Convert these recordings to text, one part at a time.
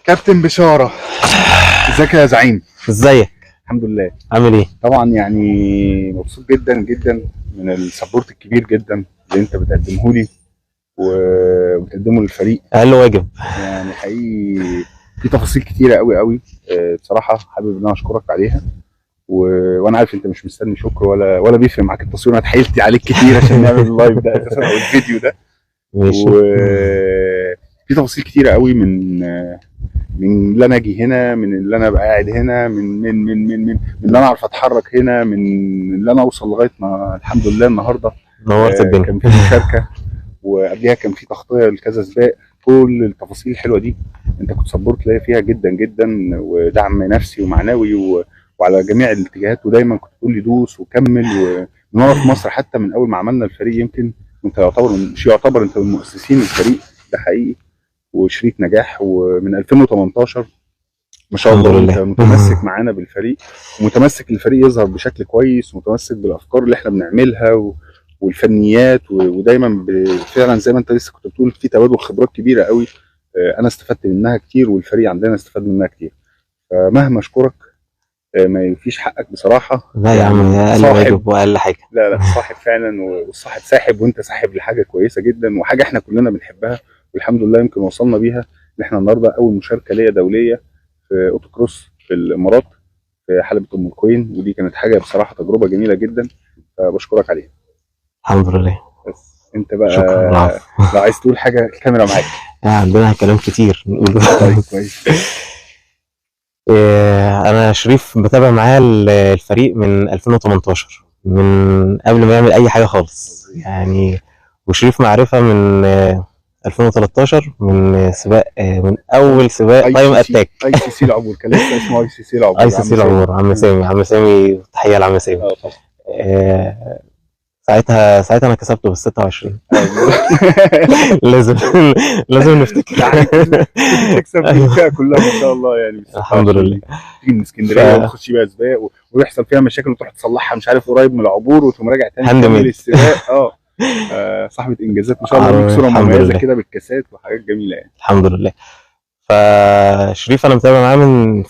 كابتن بشارة، ازيك يا زعيم؟ ازيك؟ الحمد لله. عامل ايه؟ طبعا يعني مبسوط جدا جدا من السبورت الكبير جدا اللي انت بتقدمه لي وبتقدمه للفريق. اقل واجب. يعني حقيقي في تفاصيل كتيرة قوي قوي. بصراحة حابب ان انا اشكرك عليها وانا عارف انت مش مستني شكر ولا بيفرق معاك التصوير. انا اتحايلت عليك كتير عشان نعمل اللايف ده اساسا او الفيديو ده. ماشي. وفي تفاصيل كتيرة قوي من اللي انا اجي هنا، من اللي انا ابقى قاعد هنا، من اللي انا اعرف اتحرك هنا، من اللي انا اوصل لغايه ما الحمد لله النهارده. نورت الدنيا. كان في مشاركه وقبلها كان في تغطيه لكذا سباق. كل التفاصيل الحلوه دي انت كنت سبورت ليا فيها جدا جدا، ودعم نفسي ومعنوي وعلى جميع الاتجاهات. ودايما كنت تقول لي دوس وكمل. ومن وانا في مصر حتى من اول ما عملنا الفريق، يمكن انت يعتبر انت من مؤسسين الفريق ده حقيقي، وشريك نجاح. ومن 2018 ما شاء الله انت متمسك معانا بالفريق، ومتمسك الفريق يظهر بشكل كويس، ومتمسك بالافكار اللي احنا بنعملها والفنيات. ودايما فعلا زي ما انت لسه كنت بتقول في تبادل خبرات كبيره قوي. انا استفدت منها كتير والفريق عندنا استفاد منها كتير. فمهما اشكرك ما يفيش حقك بصراحه. لا يا عم، اقل واجب واقل حاجه. لا صاحب فعلا، والصاحب ساحب، وانت ساحب لحاجه كويسه جدا وحاجه احنا كلنا بنحبها. والحمد لله يمكن وصلنا بيها ان احنا النهارده اول مشاركه ليا دوليه في اوتو كروس في الامارات في حلبة ام القوين. ودي كانت حاجه بصراحه تجربه جميله جدا، فبشكرك عليها. الحمد لله. بس انت بقى شكرا. لو عايز تقول حاجه الكاميرا معاك. عندنا كلام كتير نقوله. طيب كويس. انا شريف بتابع معاه الفريق من 2018، من قبل ما يعمل اي حاجه خالص يعني. وشريف معرفه من 2013، من سباق، من اول سباق تايم اتاك. اي سي سي العبور، كان لسه اسمه اي سي سي العبور. اي سي سي العبور، عم سامي تحيه لعم سامي. طبعا. ساعتها انا كسبته بال 26. لازم نفتكر. تكسب الفئه كلها ما شاء الله يعني. الحمد لله. تيجي من اسكندريه وتخش بيها سباق ويحصل فيها مشاكل وتروح تصلحها مش عارف قريب من العبور، وتقوم راجع تاني تكمل السباق. صاحبه انجازات ما شاء الله. ليك صوره مميزه كده بالكاسات وحاجات جميله يعني. الحمد لله. فشريف انا متابع معاه من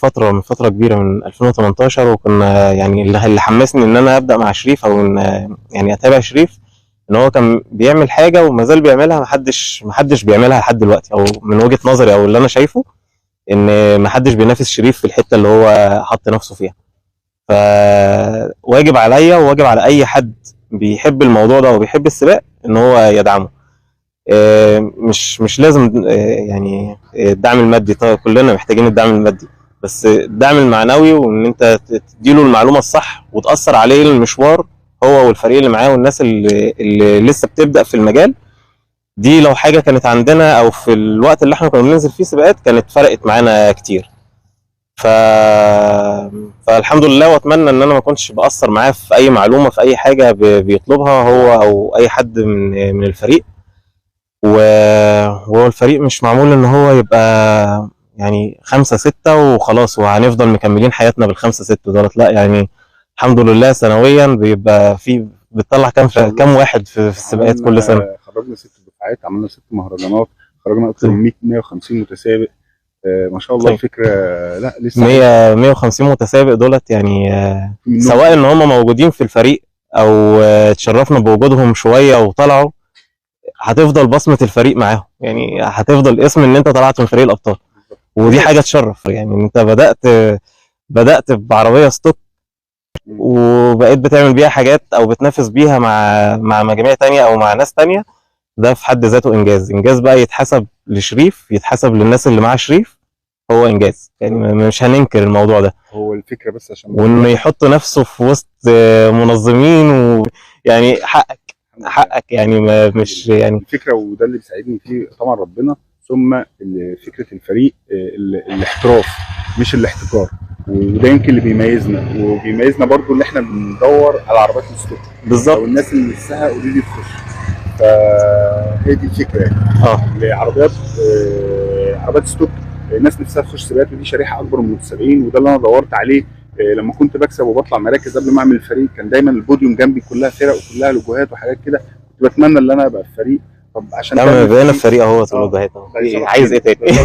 فتره كبيره، من 2018. وكنا يعني اللي حمسني ان انا ابدا مع شريف، او ان يعني اتابع شريف، ان هو كان بيعمل حاجه وما زال بيعملها. محدش بيعملها لحد دلوقتي، او من وجهه نظري او اللي انا شايفه ان محدش بينافس شريف في الحته اللي هو حط نفسه فيها. فواجب عليا وواجب على اي حد بيحب الموضوع ده وبيحب السباق ان هو يدعمه. مش لازم يعني الدعم المادي. طبعا كلنا محتاجين الدعم المادي، بس الدعم المعنوي، وان انت تديله المعلومه الصح وتاثر عليه المشوار هو والفريق اللي معاه والناس اللي لسه بتبدا في المجال. دي لو حاجه كانت عندنا او في الوقت اللي احنا كنا بننزل فيه سباقات كانت فرقت معانا كتير. فالحمد لله، واتمنى ان انا ما كنتش باثر معاه في اي معلومه في اي حاجه بيطلبها هو او اي حد من الفريق. وهو الفريق مش معمول ان هو يبقى يعني 5-6 وخلاص وهنفضل مكملين حياتنا بال5-6 دولت. لا يعني الحمد لله سنويا بيبقى في بتطلع كام واحد في السباقات كل سنه. خرجنا 6 دفعات، عملنا 6 مهرجانات، خرجنا اكثر من 150 متسابق. ما شاء الله. طيب. الفكره لا لسه 150 متسابق دولت يعني. سواء ان هم موجودين في الفريق او اتشرفنا بوجودهم شويه وطلعوا، هتفضل بصمه الفريق معاهم يعني. هتفضل اسم ان انت طلعت من فريق الابطال، ودي حاجه تشرف يعني. انت بدات بعربيه ستوك وبقيت بتعمل بيها حاجات او بتنافس بيها مع مجاميع تانية او مع ناس تانية. ده في حد ذاته انجاز بقى يتحسب لشريف، يتحسب للناس اللي مع شريف. هو انجاز يعني، مش هننكر الموضوع ده. هو الفكره بس عشان وانه يحط نفسه في وسط منظمين ويعني حقك يعني. مش يعني الفكره، وده اللي بيساعدني فيه طبعا ربنا، ثم فكره الفريق الاحتراف مش الاحتكار. وده يمكن اللي بيميزنا برضو اللي احنا بندور على عربيات الستوك بالظبط، او الناس اللي نفسها اوريدي تخش. فهي دي الفكره يعني. عربيات ستوك الناس نفسها تخش سباقات، ودي شريحه اكبر من المتسابقين. وده اللي انا دورت عليه لما كنت بكسب وبطلع مراكز قبل ما اعمل الفريق. كان دايما البوديوم جنبي كلها فرق وكلها لوجوهات وحاجات كده. كنت بتمنى ان انا ابقى في فريق. طب عشان بقينا في فريق اهو. لوجوهات اهو، عايز ايه تاني؟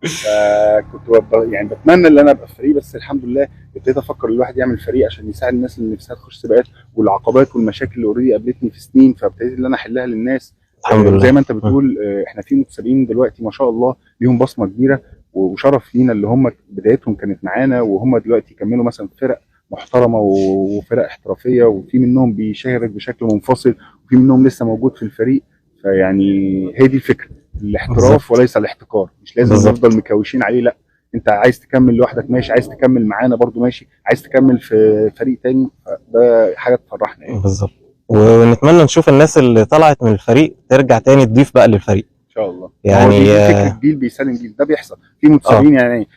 فكنت يعني بتمنى ان انا ابقى في فريق، بس الحمد لله ابتديت افكر الواحد يعمل فريق عشان يساعد الناس اللي نفسها تخش سباقات، والعقبات والمشاكل اللي اوريدي قابلتني في سنين، فابتديت ان انا احلها للناس. الحمد وزي لله. ما انت بتقول احنا في متسابقين دلوقتي ما شاء الله ليهم بصمه كبيره، وشرف لينا اللي هم بدايتهم كانت معانا وهم دلوقتي كملوا مثلا في فرق محترمه وفرق احترافيه، وفي منهم بيشارك بشكل منفصل، وفي منهم لسه موجود في الفريق. فيعني هي دي الفكره، الاحتراف بالظبط وليس الاحتكار. مش لازم نفضل بالظبط مكوشين عليه، لا، انت عايز تكمل لوحدك ماشي، عايز تكمل معانا برضو ماشي، عايز تكمل في فريق تاني، ده حاجه تفرحنا يعني. بالظبط. ونتمنى نشوف الناس اللي طلعت من الفريق ترجع تاني تضيف بقى للفريق. ان شاء الله. ما هو يعني دي فكره، جيل بيسلم جيل، ده بيحصل في متسابقين يعني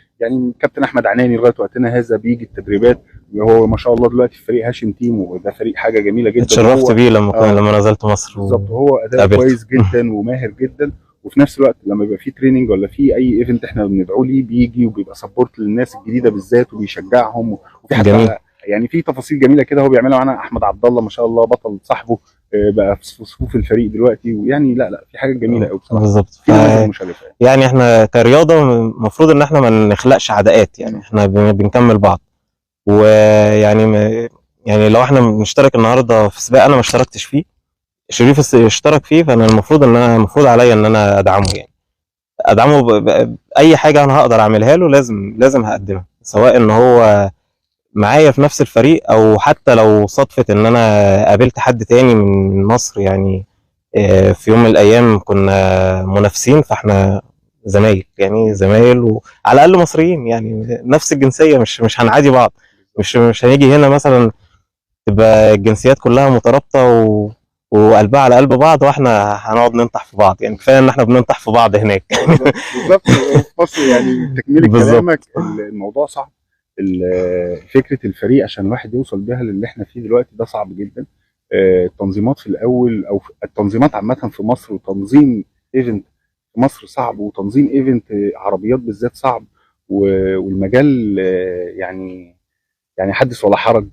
كابتن احمد عناني لغايه وقتنا هذا بيجي التدريبات، وهو ما شاء الله دلوقتي في فريق هاشم تيم، وده فريق حاجه جميله جدا. اتشرفت وهو بيه لما نزلت مصر بالظبط، وهو اداؤه وقابلته. كويس جدا وماهر جدا. وفي نفس الوقت لما يبقى في تريننج ولا في اي ايفنت احنا بندعوه ليه بيجي وبيبقى سبورت للناس الجديده بالذات وبيشجعهم. وفي جميل. حتى يعني في تفاصيل جميله كده هو بيعملها معانا. احمد عبد الله ما شاء الله بطل صاحبه بقى في صفوف الفريق دلوقتي، ويعني لا في حاجات جميله قوي بصراحه، بالظبط. في نماذج مشرفه يعني. يعني احنا كرياضه المفروض ان احنا ما نخلقش عداءات، يعني احنا بنكمل بعض. ويعني يعني لو احنا بنشترك النهارده في سباق انا ما اشتركتش فيه، شريف اشترك فيه، فانا المفروض عليا ان انا ادعمه، يعني ادعمه باي حاجه انا هقدر اعملها له، لازم هقدمها، سواء ان هو معايا في نفس الفريق او حتى لو صدفه ان انا قابلت حد تاني من مصر. يعني في يوم من الايام كنا منافسين، فاحنا زمايل، يعني زمايل وعلى الاقل مصريين، يعني نفس الجنسيه، مش هنعادي بعض. مش هنيجي هنا مثلا تبقى الجنسيات كلها مترابطه وقلبها على قلب بعض، واحنا هنقعد ننطح في بعض. يعني كفايه ان احنا بننطح في بعض هناك. بالظبط. في مصر يعني تكمله كلامك، بالظبط. الموضوع صعب. فكره الفريق عشان الواحد يوصل بيها للي احنا فيه دلوقتي ده صعب جدا. التنظيمات في الاول، او التنظيمات عامه في مصر، وتنظيم ايفنت في مصر صعب، وتنظيم ايفنت عربيات بالذات صعب. والمجال يعني حدث ولا حرج.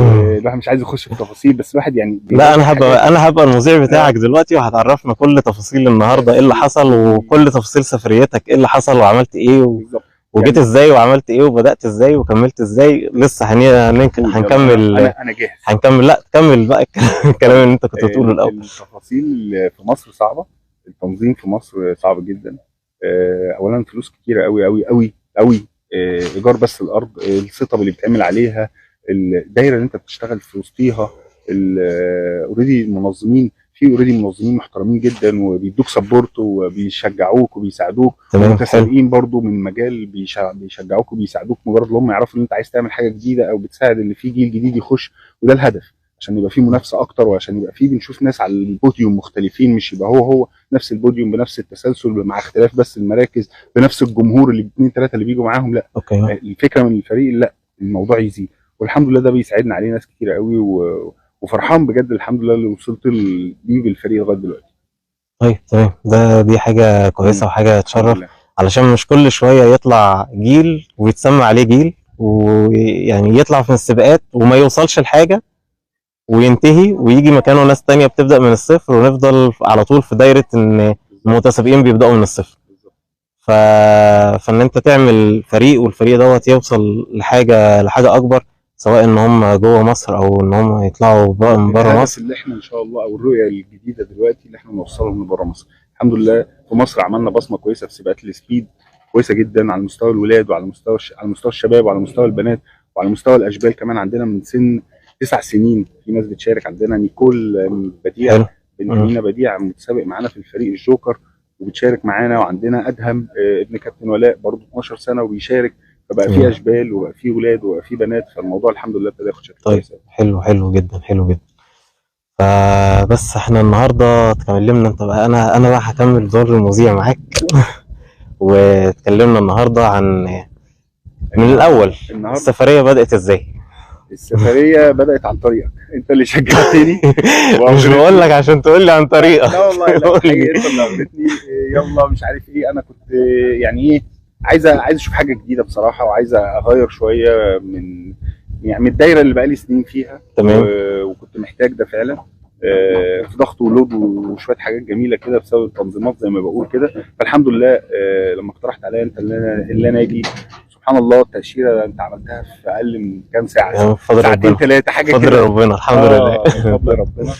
والواحد مش عايز يخش في تفاصيل، بس الواحد يعني لا، بيلاقي حاجات. انا هبقى المذيع بتاعك دلوقتي، وهتعرفنا كل تفاصيل النهارده، ايه اللي حصل، وكل تفاصيل سفريتك، ايه اللي حصل وعملت ايه بالظبط وجيت يعني. ازاي وعملت ايه وبدات ازاي وكملت ازاي. لسه هنكمل. انا جاهز. هنكمل. لا، تكمل بقى الكلام اللي انت كنت بتقوله الاول. التفاصيل في مصر صعبه، التنظيم في مصر صعب جدا. اولا فلوس كتيره قوي قوي قوي قوي. ايجار بس الارض، السيت اب اللي بيتعمل عليها، الدايره اللي انت بتشتغل في وسطيها، اوريدي منظمين محترمين جدا وبيدوك سبورت وبيشجعوك وبيساعدوك. ومتسابقين برضو من مجال بيشجعوك وبيساعدوك، مجرد ان هم يعرفوا ان انت عايز تعمل حاجه جديده او بتساعد اللي فيه جيل جديد يخش. وده الهدف، عشان يبقى فيه منافسه اكتر، وعشان يبقى فيه بنشوف ناس على البوديوم مختلفين، مش يبقى هو نفس البوديوم بنفس التسلسل مع اختلاف بس المراكز، بنفس الجمهور اللي اثنين ثلاثه اللي بيجوا معاهم. لا، الفكره من الفريق، لا، الموضوع يزيد. والحمد لله ده بيساعدنا عليه ناس كتير قوي، وفرحان بجد الحمد لله اللي وصلت بيه بالفريق لغايه دلوقتي. طيب تمام، دي حاجه كويسه وحاجه تشرف، علشان مش كل شويه يطلع جيل ويتسمى عليه جيل، ويعني يطلع في السباقات وما يوصلش لحاجه وينتهي، ويجي مكانه ناس تانية بتبدا من الصفر، ونفضل على طول في دايره ان المتسابقين بيبداوا من الصفر. فان انت تعمل فريق، والفريق دوت يوصل لحاجه اكبر، سواء ان هم جوه مصر او ان هم يطلعوا من بره مصر. اللي احنا ان شاء الله، او الرؤيه الجديده دلوقتي اللي احنا نوصلهم لبره مصر. الحمد لله في مصر عملنا بصمه كويسه في سباقات السبيد، كويسه جدا على مستوى الولاد، وعلى مستوى الشباب، وعلى مستوى البنات، وعلى مستوى الاشبال كمان. عندنا من سن 9 سنين في ناس بتشارك. عندنا نيكول بديع، بنت مينا بديع متسابق معانا في الفريق الجوكر وبتشارك معانا. وعندنا ادهم ابن كابتن ولاء برضه 12 سنه وبيشارك. فبقى في اشبال وبقى في ولاد وبقى في بنات، فالموضوع الحمد لله ابتدى ياخد شكل كويس. حلو جدا، حلو جدا. فبس احنا النهارده اتكلمنا، انت بقى انا بقى هكمل دور المذيع معاك. واتكلمنا النهارده عن من الاول السفريه بدات ازاي. السفريه بدات عن طريقك انت اللي شجعتني. مش بقول لك عشان تقول لي عن طريقك. لا والله، لا، انت اللي اغرتني. يلا مش عارف ايه، انا كنت يعني ايه، عايز اشوف حاجه جديده بصراحه، وعايز اغير شويه من الدايره اللي بقالي سنين فيها. تمام. وكنت محتاج ده فعلا. في ضغط ولود وشويه حاجات جميله كده بسبب التنظيمات زي ما بقول كده. فالحمد لله لما اقترحت عليا انت اللي انا اجي، سبحان الله التاشيره انت عملتها في اقل من كام ساعه، يعني بفضل ساعتين ربنا، 3 حاجه بفضل كده. ربنا الحمد لله. بفضل ربنا.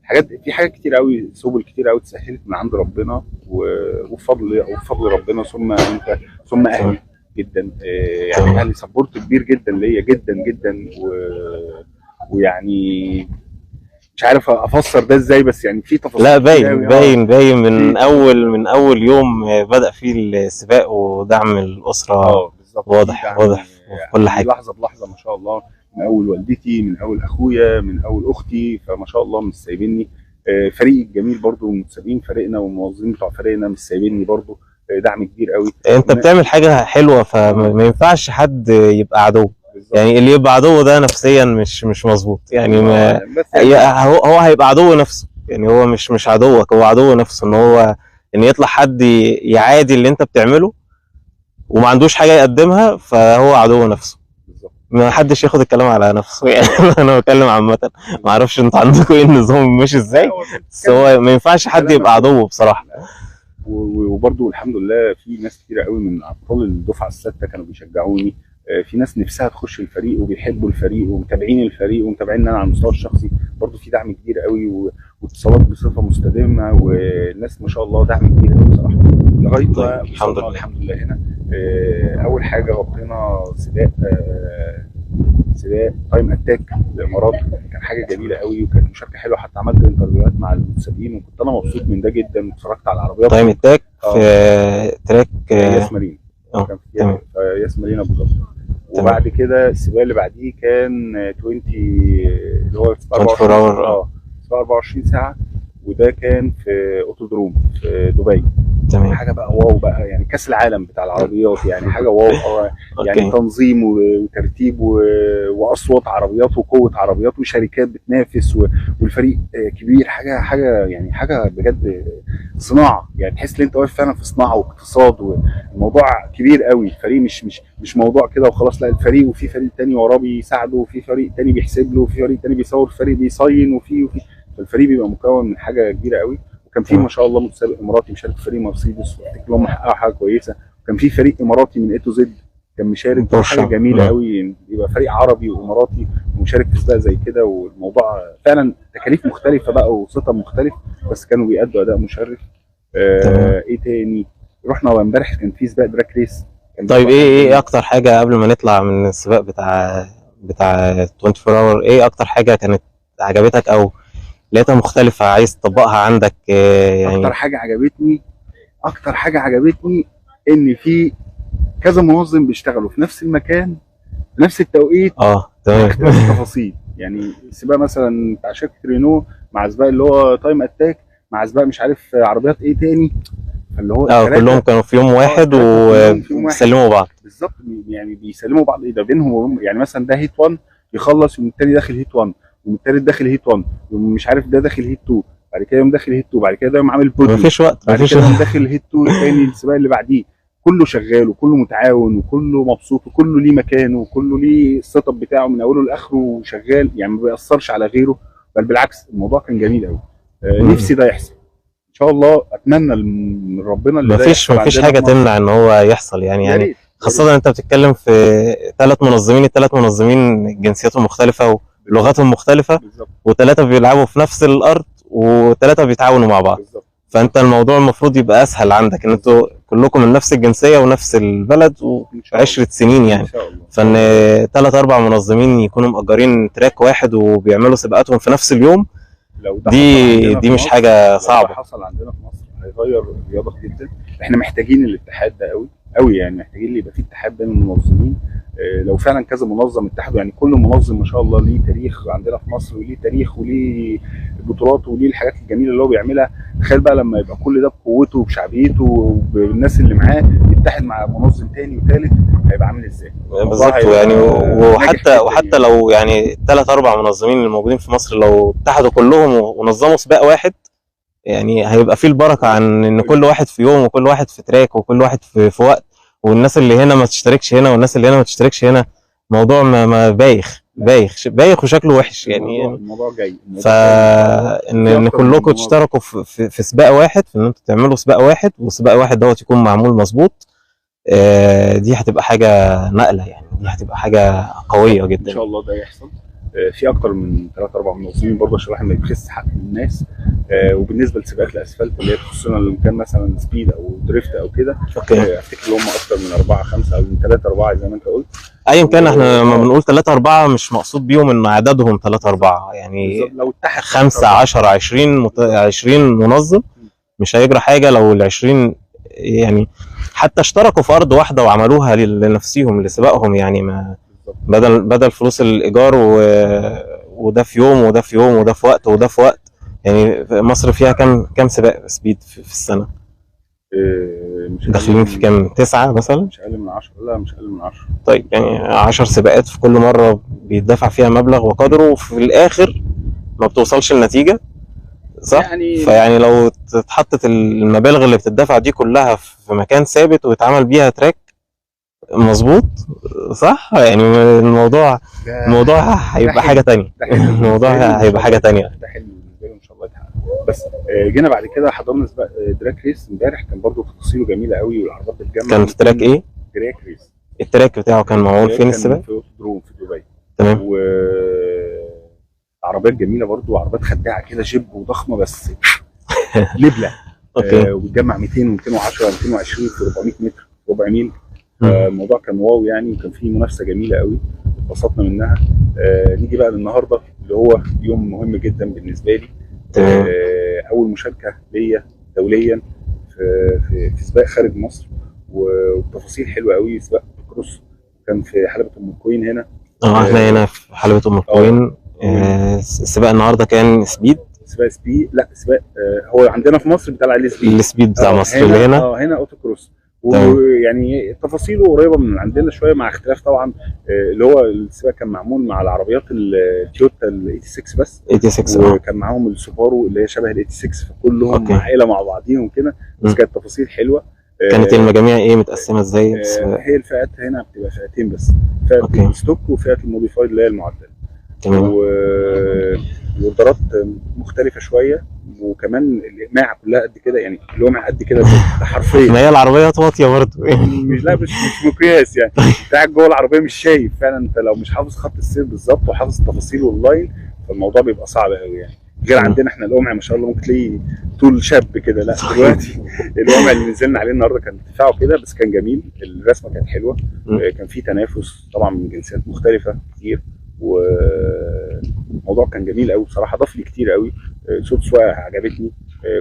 الحاجات في حاجات كتير قوي، سبل كتير قوي اتسهلت من عند ربنا وبفضل ربنا، ثم انت ثم اهلي جدا. يعني اهلي سبورت كبير جدا ليا جدا جدا، ويعني مش عارف افسر ده ازاي، بس يعني في تفاصيل لا كتير قوي. باين من اول يوم بدأ فيه السباق ودعم الأسرة. بالظبط، واضح في كل حاجة، لحظه بلحظه ما شاء الله، من اول والدتي، من اول اخويا، من اول اختي، فما شاء الله مش سايبيني. فريق الجميل برضو متسابقين فريقنا والمنظمين بتوع فريقنا مش سايبيني برضو، دعم كبير قوي. انت بتعمل حاجة حلوة فما ينفعش حد يبقى عدو. بالظبط. يعني اللي يبقى عدو ده نفسيا مش مظبوط يعني. بس يعني هو هيبقى عدو نفسه، يعني هو مش عدوك، هو عدو نفسه. ان هو ان يطلع حد يعادي اللي انت بتعمله وما عندوش حاجة يقدمها، فهو عدو نفسه. بالظبط. ما حدش ياخد الكلام على نفسه يعني. انا بتكلم عامة، ما اعرفش انتوا عندكم ايه النظام ماشي ازاي، بس هو ما ينفعش حد يبقى عدو بصراحة. وبرضو الحمد لله في ناس كتير قوي من ابطال الدفعه السادسه كانوا بيشجعوني. في ناس نفسها تخش الفريق وبيحبوا الفريق ومتابعين الفريق ومتابعين انا على المستوى الشخصي. برضو في دعم كبير قوي واتصالات بصفه مستدامه، والناس ما شاء الله دعم كبير قوي بصراحه لغايه ما الحمد لله هنا. اول حاجه غطينا سباق تايم اتاك الامارات، كان حاجه جميله قوي وكانت مشاركه حلوه، حتى عملت انترفيوهات مع المتسابقين وكنت انا مبسوط من ده جدا، واتفرجت على العربيات. تايم اتاك في تراك ياس مارين، كان في ياس مارين ابو ظبي. وبعد كده السباق اللي بعديه كان 20 اللي هو 24 ساعه، وده كان في اوتودروم في دبي. تمام. حاجه بقى واو بقى، يعني كاس العالم بتاع العربيات، يعني حاجه واو. يعني تنظيم وترتيب واصوات عربيات وقوه عربيات وشركات بتنافس والفريق كبير، حاجه يعني حاجه بجد صناعه، يعني تحس ان انت واقف فعلا في صناعه واقتصاد، والموضوع كبير قوي. الفريق مش موضوع كده وخلاص، لا الفريق وفي فريق تاني وراه بيساعده، وفي فريق تاني بيحسب له، وفي فريق تاني بيصور، فريق بيصين، وفي فالفريق بيبقى مكون من حاجه كبيره قوي. وكان في ما شاء الله متسابق اماراتي مشارك في فريق مرسيدس، وافتكر لهم حققوا حاجه كويسه. وكان في فريق اماراتي من اي تو زد كان مشارك، حاجه جميله قوي يبقى فريق عربي واماراتي ومشارك في سباق زي كده. والموضوع فعلا تكاليف مختلفه بقى وسطر مختلف، بس كانوا بيأدوا اداء مشرف. ايه تاني؟ رحنا امبارح كان في سباق دراك ريس. طيب ايه اكتر حاجه قبل ما نطلع من السباق بتاع 24 اور، ايه اكتر حاجه كانت عجبتك او لقيتها مختلفه عايز تطبقها عندك؟ يعني اكتر حاجه عجبتني ان في كذا منظم بيشتغلوا في نفس المكان في نفس التوقيت. تمام. التفاصيل يعني سباق مثلا بتاع شركه رينو مع سباق اللي هو تايم اتاك مع سباق مش عارف عربيات ايه تاني، فاللي هو كلهم كانوا في يوم واحد وبيسلموا بعض. بالظبط، يعني بيسلموا بعض. ايه ده بينهم؟ يعني مثلا ده هيت 1 يخلص يوم التاني داخل هيت 1، يوم التالت داخل هيت 1، يوم مش عارف ده داخل هيت 2، بعد كده يوم داخل هيت 2، بعد كده يوم عامل بوديوم، مفيش وقت، بعد كده يوم داخل هيت 2 الثاني السباق اللي بعديه. كله شغال وكله متعاون وكله مبسوط وكله ليه مكانه وكله ليه السيت اب بتاعه من اوله لاخره وشغال، يعني ما بيأثرش على غيره، بل بالعكس الموضوع كان جميل قوي. نفسي ده يحصل ان شاء الله، اتمنى من ربنا اللي مفيش حاجه تمنع ان هو يحصل يعني خاصه انت بتتكلم في الثلاث منظمين جنسياتهم مختلفه ولغاتهم مختلفه، وثلاثه بيلعبوا في نفس الارض وثلاثه بيتعاونوا مع بعض. بالزبط. فانت الموضوع المفروض يبقى اسهل عندك ان انتوا كلكم من نفس الجنسيه ونفس البلد وعشرة سنين يعني، فان 3-4 منظمين يكونوا مأجرين تراك واحد وبيعملوا سباقاتهم في نفس اليوم، دي مش حاجه صعبه. لو حصل عندنا في مصر هيغير الرياضه جدا. احنا محتاجين الاتحاد ده قوي يعني، محتاجين اللي يبقى فيه اتحاد بين المنظمين. لو فعلا كذا منظم اتحدوا، يعني كل منظم ما شاء الله ليه تاريخ عندنا في مصر، وليه تاريخ وليه بطولات وليه الحاجات الجميله اللي هو بيعملها. تخيل بقى لما يبقى كل ده بقوته وبشعبيته وبالناس اللي معاه يتحد مع منظم تاني وثالث، هيبقى عامل ازاي؟ بالظبط يعني. وحتى لو يعني 3-4 منظمين الموجودين في مصر لو اتحدوا كلهم ونظموا سباق واحد، يعني هيبقى فيه البركه عن ان كل واحد في يوم وكل واحد في تراك وكل واحد في وقت، والناس اللي هنا ما تشتركش هنا والناس اللي هنا ما تشتركش هنا، موضوع ما بايخ. بايخ وشكله وحش يعني. الموضوع جاي فان كلكم تشتركوا في سباق واحد، في ان انتوا تعملوا سباق واحد، وسباق واحد دوت يكون معمول مظبوط. دي هتبقى حاجه نقله يعني، دي هتبقى حاجه قويه جدا ان شاء الله ده يحصل. في اكتر من 3-4 منظمين برضه عشان الواحد ما يبخسش حق الناس. وبالنسبه لسباقات الاسفلت اللي هي تخصنا، اللي كان مثلا سبيد او دريفت او كده، افتكر هم اكتر من 4-5 او من 3-4 زي ما انت قلت. ايا كان، احنا لما بنقول 3-4 مش مقصود بيهم ان عددهم 3-4 يعني. لو اتحد 5 10 20 منظم مش هيجرى حاجه لو ال 20 يعني حتى اشتركوا في ارض واحده وعملوها لنفسهم لسباقهم يعني. ما بدل فلوس الايجار وده في يوم وده في يوم وده في وقت وده في وقت يعني. مصر فيها كم سباق سبيد في السنه؟ داخلين في كام؟ 9 مثلا؟ مش اقل من 10. لا مش اقل من 10. طيب يعني 10 سباقات في كل مره بيدفع فيها مبلغ وقدره، وفي الاخر ما بتوصلش النتيجه، صح؟ فيعني لو اتحطت المبالغ اللي بتدفع دي كلها في مكان ثابت ويتعمل بيها تراك مظبوط، صح؟ يعني الموضوع هيبقى حاجه تانية. الموضوع هيبقى حاجه تانية. ده حلم بالنسبه لي ان شاء الله يتحقق. بس جينا بعد كده حضرنا سباق دراك ريس امبارح، كان برضه تفاصيله جميله قوي والعربات بتتجمع. كان في تراك ايه؟ دراك ريس. التراك بتاعه كان معمول فين السباق؟ في اوتودروم في دبي. تمام. عربيات جميله برضه، عربيات خداعه كده، جيب وضخمه بس لبله. وبتجمع 200 و210 و220 في 400 متر، ربع ميل. الموضوع كان واو يعني، وكان فيه منافسه جميله قوي، اتبسطنا منها. نيجي بقى للنهارده اللي هو يوم مهم جدا بالنسبه لي. اول مشاركه ليا دوليا في سباق خارج مصر، وتفاصيل حلوه قوي. سباق كروس كان في حلبة ام الكوين هنا. احنا هنا في حلبة ام الكوين. السباق النهارده كان سبيد. سباق سبيد، لا سباق هو عندنا في مصر بيتقال عليه سبيد. السبيد بتاع مصر اللي هنا. هنا اوتو كروس. ويعني تفاصيله قريبه من عندنا شويه، مع اختلاف طبعا. اللي هو السباق كان معمول مع العربيات التويوتا ال 86 بس. 86 وكان معاهم السوبارو اللي هي شبه ال 86، فكلهم عائله مع بعضيهم كده. بس كانت تفاصيل حلوه. كانت المجاميع ايه متقسمه ازاي؟ هي الفئات هنا بتبقى فئتين بس، فئه الستوك وفئه الموديفايد اللي هي المعدل. تمام. والاوردرات مختلفه شويه، وكمان الاقماع كلها قد كده يعني، الاقماع قد كده حرفيا. ما هي العربيه واطيه برضه مش مش مقياس يعني. بتاعك جوه العربيه مش شايف فعلا، انت لو مش حافظ خط السير بالظبط وحافظ التفاصيل واللاين، فالموضوع بيبقى صعب قوي يعني. غير عندنا احنا القمع ما شاء الله ممكن تلاقيه طول شاب كده. لا دلوقتي القمع اللي نزلنا عليه النهارده كان ارتفاعه كده، بس كان جميل. الرسمه كانت حلوه. كان في تنافس طبعا من جنسيات مختلفه كتير، والموضوع كان جميل قوي بصراحه. ضاف لي كتير قوي. صوت سواقه عجبتني.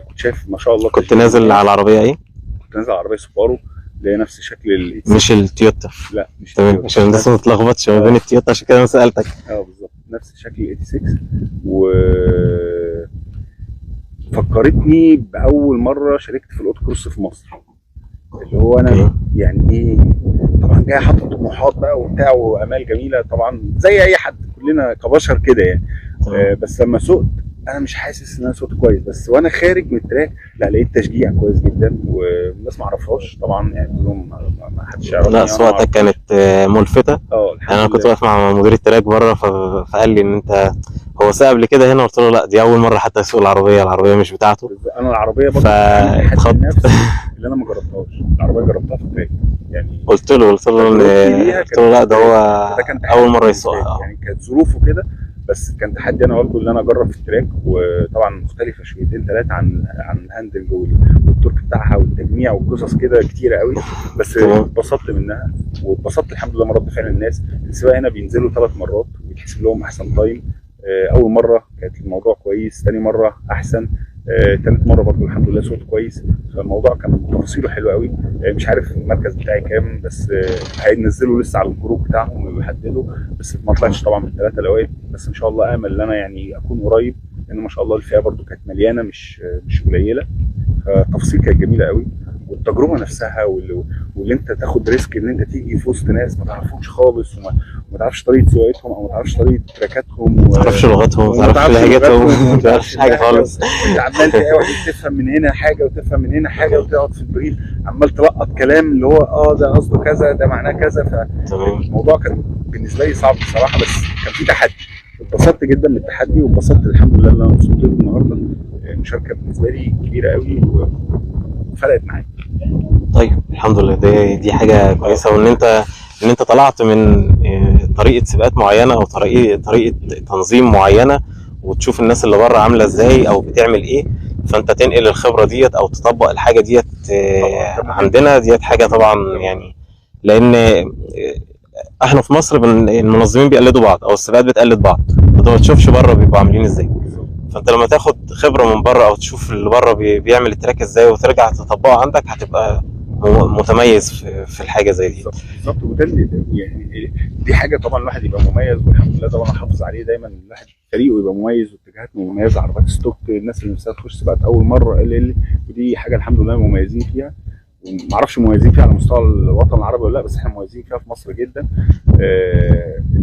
كنت شايف ما شاء الله. كنت نازل على العربيه ايه؟ كنت نازل على عربيه سوبارو اللي هي نفس شكل مش التويوتا. لا مش تمام، عشان بس ما تتلخبطش ما بين التويوتا، عشان كده انا سالتك. بالظبط نفس شكل ال 86. فكرتني باول مره شاركت في الاوتو كروس في مصر، اللي هو انا يعني ايه، طبعا جاي حاطط طموحات بقى وبتاع وامال جميله طبعا زي اي حد، كلنا كبشر كده يعني. بس لما سقت انا مش حاسس ان انا سقت كويس، بس وانا خارج من التراك لا لقيت تشجيع كويس جدا، والناس ما اعرفهاش طبعا يعني، كلهم ما حدش يعرف. لا سواقتك كانت ملفته. انا كنت واقف مع مدير التراك بره، فقال لي ان انت هو ساق قبل كده هنا، قلت له لا دي اول مره حتى يسوق العربيه مش بتاعته. انا العربيه برضه فاتخض اللي انا ما جربتهاش، العربيه جربتها في التراك يعني. قلت له لا ده هو اول مره يسوقها يعني، كانت ظروفه كده. بس كان تحدي انا برضه اللي انا اجرب في التراك، وطبعا مختلفه شويتين ثلاثه عن الهاندلنج والتورك بتاعها والتجميع والقصص كده كتيره قوي. بس اتبسطت منها، واتبسطت الحمد لله من رد فعل الناس. السباق هنا بينزلوا 3 مرات وبيتحسب لهم احسن تايم. اول مره كانت الموضوع كويس، ثاني مره احسن، ثالث مره برضه الحمد لله صوت كويس. فالموضوع كان تفاصيله حلوه قوي. مش عارف المركز بتاعي كام، بس هينزلوا لسه على الجروب بتاعهم ويحددوا. بس ما طلعتش طبعا من ال3 الاوائل، بس ان شاء الله امل ان انا يعني اكون قريب، لان ما شاء الله الفئه برضه كانت مليانه مش قليله. فالتفاصيل كانت جميله قوي، والتجربه نفسها واللي انت تاخد ريسك ان انت تيجي في وسط ناس ما تعرفهمش خالص، وما تعرفش طريقه سواقتهم، او ما تعرفش طريقه تراكاتهم، ما تعرفش لغتهم، ما تعرفش لهجتهم، ما تعرفش حاجه خالص. انت عمال تفهم من هنا حاجه وتفهم من هنا حاجه، وتقعد في البريف عمال تلقط كلام اللي هو ده قصده كذا، ده معناه كذا. فالموضوع كان بالنسبه لي صعب بصراحه، بس كان في تحدي. اتبسطت جدا من التحدي، واتبسطت الحمد لله ان انا وصلت له النهارده. المشاركه بالنسبه لي كبيره قوي وفرقت معايا. طيب الحمد لله، دي حاجه كويسه. ان انت طلعت من طريقه سباقات معينه او طريقه تنظيم معينه، وتشوف الناس اللي بره عامله ازاي او بتعمل ايه، فانت تنقل الخبره ديت او تطبق الحاجه ديت عندنا. ديت حاجه طبعا يعني، لان احنا في مصر المنظمين بيقلدوا بعض او السباقات بتقلد بعض، انت ما تشوفش بره بيبقوا عاملين ازاي. فانت لما تاخد خبره من بره او تشوف اللي بره بيعمل التراك ازاي وترجع تطبقه عندك، هتبقى متميز في الحاجه زي دي. بالظبط. وده يعني دي حاجه طبعا الواحد يبقى مميز، والحمد لله طبعا احافظ عليه دايما. الواحد فريقه يبقى مميز واتجاهات مميزه، عربيات ستوك، الناس اللي نفسها تخش سباقات اول مره ودي حاجه الحمد لله مميزين فيها. معرفش مميزين فيها على مستوى الوطن العربي ولا لا، بس احنا مميزين فيها في مصر جدا.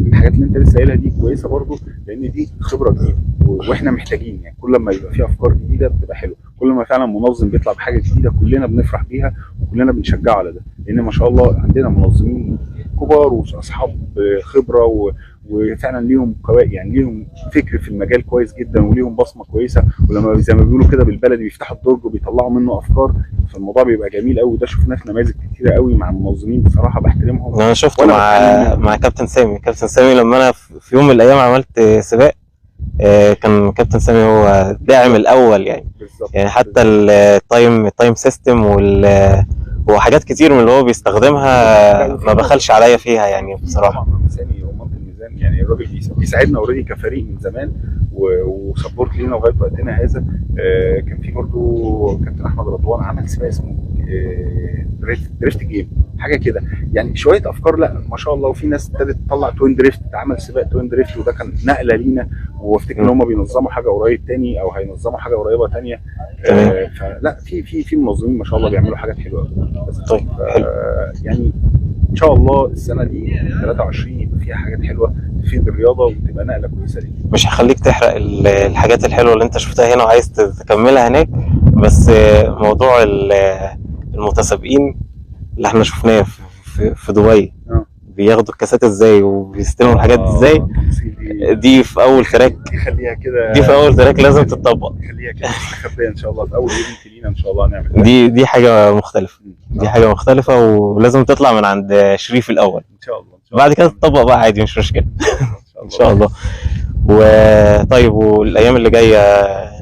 الحاجات اللي انت لسه قايلها دي كويسه برضو، لان دي خبره جديده واحنا محتاجين. يعني كل ما يبقى في افكار جديده بتبقى حلوه، كل ما فعلا منظم بيطلع بحاجه جديده كلنا بنفرح بيها وكلنا بنشجعه على ده، لان ما شاء الله عندنا منظمين كبار واصحاب خبره وفعلا ليهم يعني ليهم فكر في المجال كويس جدا وليهم بصمه كويسه، ولما زي ما بيقولوا كده بالبلدي بيفتحوا الدرج وبيطلعوا منه افكار، فالموضوع بيبقى جميل قوي. وده شفناه في نماذج كتيره قوي مع المنظمين بصراحه بحترمهم. انا شفته مع كابتن سامي لما انا في يوم من الايام عملت سباق، كان كابتن سامي هو الداعم الاول يعني. بالزبط. يعني حتى التايم سيستم وحاجات كتير من اللي هو بيستخدمها ما بخلش عليا فيها يعني بصراحه. سامي هو منطق الميزان، يعني الراجل بيساعدنا اوريدي كفريق من زمان وسبورت لينا لغايه وقتنا هذا. كان في برضه كابتن احمد رضوان عمل سباق اسمه دريفت جيم حاجه كده، يعني شويه افكار لا ما شاء الله. وفي ناس ابتدت تطلع توين دريفت، عمل سباق توين دريفت وده كان نقله لينا، وافتكر ان هم بينظموا حاجه قريب تاني او هينظموا حاجه قريبه تانيه. فلا في منظمين ما شاء الله بيعملوا حاجات حلوه. طيب يعني ان شاء الله السنه دي 23 يبقى فيها حاجات حلوه تفيد الرياضه وتبقى نقله كويسه ليك. مش هخليك تحرق الحاجات الحلوه اللي انت شفتها هنا وعايز تكملها هناك، بس موضوع المتسابقين اللي احنا شفناه في دبي بياخدوا الكاسات ازاي وبيستلموا الحاجات ازاي، دي في اول تراك. خليها كده، دي في اول تراك لازم تتطبق. خليها كده مستخبيه ان شاء الله في اول ايفنت لينا ان شاء الله هنعمل دي حاجه مختلفه. دي حاجه مختلفه ولازم تطلع من عند شريف الاول ان شاء الله. بعد كده تطبق بقى عادي مش مشكله. ان شاء الله. وطيب والايام اللي جايه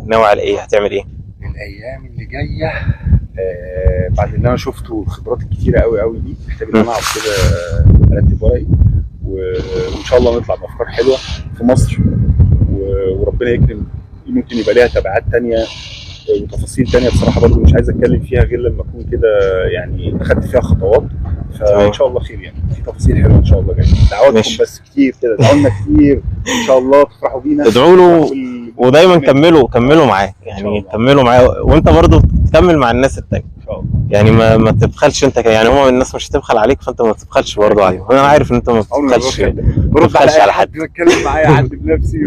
ناوي على ايه؟ هتعمل ايه الايام اللي جايه؟ بعد اللي انا شفته والخبرات الكتيره قوي دي محتاج ان انا اقعد كده ارتب ورقي وان شاء الله نطلع بافكار حلوه في مصر، وربنا يكرم. ممكن يبقى ليها تبعات تانية وتفاصيل تانية بصراحه برضو مش عايز اتكلم فيها غير لما اكون كده يعني اخدت فيها خطوات. فان شاء الله خير، يعني في تفاصيل حلوه ان شاء الله جايه. دعواتكم بس كتير كده، ادعوا كتير ان شاء الله تفرحوا بينا. ادعوا له ودايما كملوا معاه، يعني كملوا معاه، وانت برضو تكمل مع الناس التانية ان شاء الله. يعني ما تبخلش انت، يعني هم الناس مش هتبخل عليك فانت ما تبخلش برضو عليهم. انا عارف ان انت ما بتبخلش على حد بتكلم معايا حد بنفسي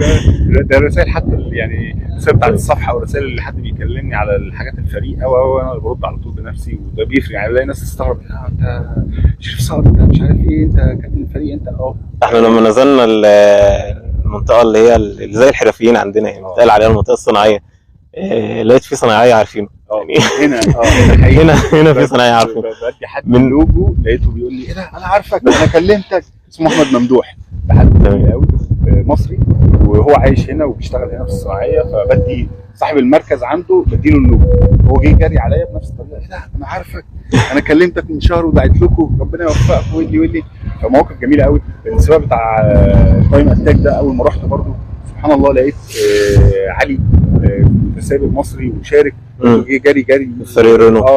ده رسائل حتى يعني الرسائل بتاعت الصفحه او رسائل اللي حد بيكلمني على الحاجات الفريق او انا برد على طول بنفسي، وده بيفرق. يعني الاقي ناس تستغرب انت شريف صقر، انت مش عارف ايه، انت كابتن الفريق انت. احنا لما نزلنا المنطقه اللي هي اللي زي الحرفيين عندنا يعني بيتقال عليها المنطقه الصناعيه، لقيت في صناعيه عارفينه يعني هنا في صناعيه عارفه. بدي حد من لوجو لقيته بيقول لي ايه ده انا عارفك انا كلمتك. اسمه احمد ممدوح، ده حد جميل قوي مصري وهو عايش هنا وبيشتغل هنا في الصناعيه. فبدي صاحب المركز عنده بديله اللوجو، هو جه جاري عليا بنفس الطريقه، ايه ده انا عارفك انا كلمتك من شهر ودعيت لكم ربنا يوفقك ويدي. فمواقف جميله قوي. السباق بتاع تايم اتاك ده اول ما رحت برضه سبحان الله لقيت علي متسابق مصري وشارك، جه جاري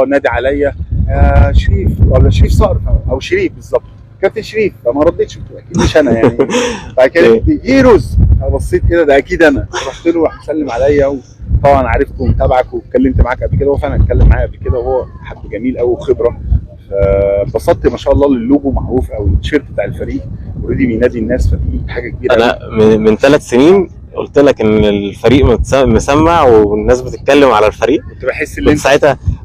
نادي عليا شريف ولا شريف صقر او شريف بالظبط، كابتن شريف. فما ردتش، اكيد مش انا يعني. بعد كده هيروز، بصيت كده ده اكيد انا، رحت له راح مسلم عليا، وطبعا عرفته ومتابعك واتكلمت معاك قبل كده، هو فعلا اتكلم معايا قبل كده وهو حد جميل قوي وخبره. فاتبسطت ما شاء الله. اللوجو معروف او التيشيرت بتاع الفريق اوريدي بينادي الناس، فدي حاجه كبيره. انا من 3 سنين قلت لك ان الفريق مسمع والناس بتتكلم على الفريق، كنت بحس ان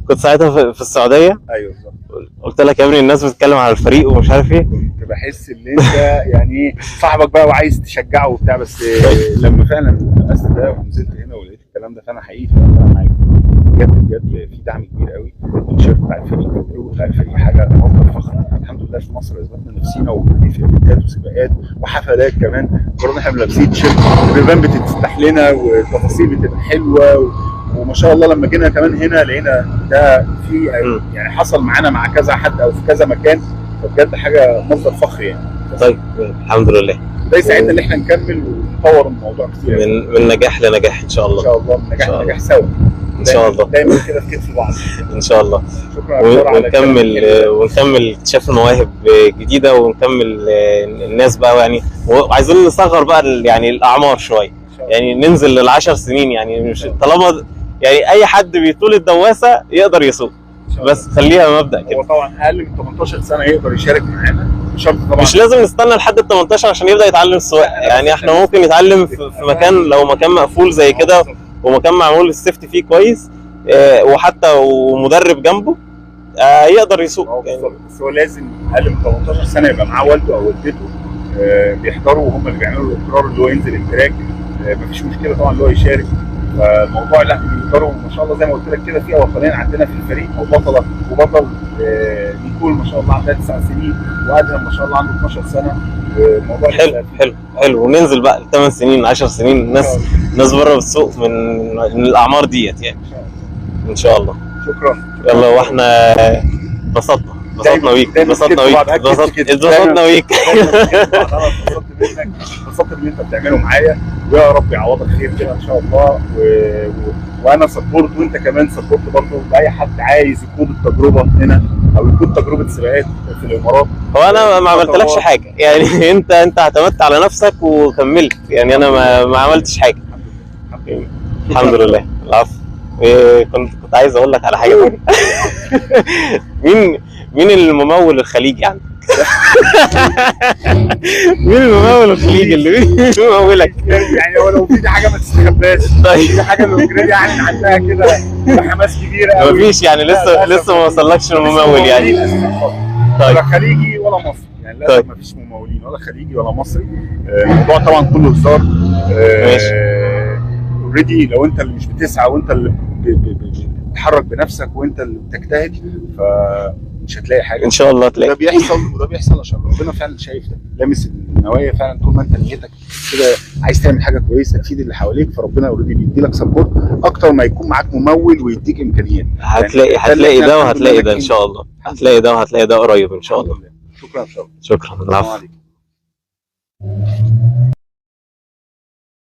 كنت ساعتها في السعوديه، ايوه بالظبط. قلت لك يا ابني الناس بتتكلم على الفريق ومش عارف ايه. كنت بحس ان انت يعني صاحبك بقى وعايز تشجعه وبتاع، بس لما فعلا لمست ده ونزلت هنا ولقيت الكلام ده، فانا حقيقي فعلا معاك بجد بجد. في دعم كبير قوي. التيشيرت بتاع الفريق واللوجو بتاع الفريق حاجه مصدر فخر. الحمد لله في مصر اثبتنا نفسينا، وفي ايفنتات وسباقات وحفلات كمان. قررنا احنا لابسين تيشيرت، البيبان بتتفتح لنا والتفاصيل بتبقى حلوه وما شاء الله. لما جينا كمان هنا لقينا ده في يعني حصل معانا مع كذا حد او في كذا مكان، فبجد حاجه مصدر فخر يعني. طيب الحمد لله. ده يساعدنا ان احنا نكمل ونطور الموضوع كتير من نجاح لنجاح ان شاء الله. ان شاء الله، من نجاح لنجاح سوا ان شاء الله. دايما كده في كتف بعض ان شاء الله. شكرا. ونكمل اكتشاف المواهب جديده، ونكمل الناس بقى يعني. وعايزين نصغر بقى يعني الاعمار شويه، يعني ننزل ل10 سنين، يعني مش طالما يعني اي حد بيطول الدواسه يقدر يسوق، بس خليها مبدا كده. هو طبعا اقل من 18 سنه يقدر يشارك معانا، شرط طبعا. مش لازم نستنى لحد ال 18 عشان يبدا يتعلم السواقه، يعني احنا ممكن يتعلم في مكان، لو مكان مقفول زي كده ومكان معمول السيفتي فيه كويس، وحتى ومدرب جنبه يقدر يسوق يعني. بس هو لازم اقل من 18 سنه يبقى معاه والده او والدته بيحضروا، وهم اللي بيعملوا الاقرار اللي هو ينزل التراك. مفيش مشكله طبعا اللي هو يشارك. فالموضوع لا بيقدروا ما شاء الله زي ما قلت لك كده. في وطنين عندنا في الفريق، وبطله وبطل نيكول ما شاء الله عندها 9 سنين، وادهم ما شاء الله عنده 12 سنه. الموضوع حلو. وننزل بقى 8 سنين 10 سنين، ناس بره بالسوق من الاعمار ديت يعني ان شاء الله. شكرا. يلا، واحنا اتبسطنا بيك. اتبسطنا بيك. اتبسطت باللي انت بتعمله معايا، ويا رب يعوضك خير كده ان شاء الله. وانا سبورت، وانت كمان سبورت برضه لاي حد عايز يخوض التجربه هنا او يخوض تجربه سباقات في الامارات. هو انا ما عملتلكش حاجه يعني، انت اعتمدت على نفسك وكملت يعني. انا ما عملتش حاجه. الحمد لله. العفو. كنت عايز اقول لك على حاجه ثانيه. مين الممول الخليجي عندك؟ مين الممول الخليجي اللي بيمولك؟ يعني هو لو في حاجه ما تستخباش. طيب في حاجه الاوريدي يعني عندها كده بحماس كبير قوي. مفيش يعني لسه ما وصلكش الممول يعني. طيب ولا خليجي ولا مصري يعني. للاسف مفيش ممولين ولا خليجي ولا مصري. الموضوع طبعا كله هزار. ماشي. اوريدي لو انت اللي مش بتسعى، وانت اللي بتتحرك بنفسك، وانت اللي بتجتهد، فمش هتلاقي حاجه. ان شاء الله تلاقي. وده بيحصل عشان ربنا فعلا شايف ده، لامس النوايا فعلا. طول ما انت نيتك كده عايز تعمل حاجه كويسه تفيد اللي حواليك، فربنا اوريدي بيدي لك سبورت اكتر ما يكون معاك ممول ويديك امكانيات. هتلاقي ده وهتلاقي ده ان شاء الله. هتلاقي ده وهتلاقي ده قريب ان شاء الله. شكرا. شكرا. العفو.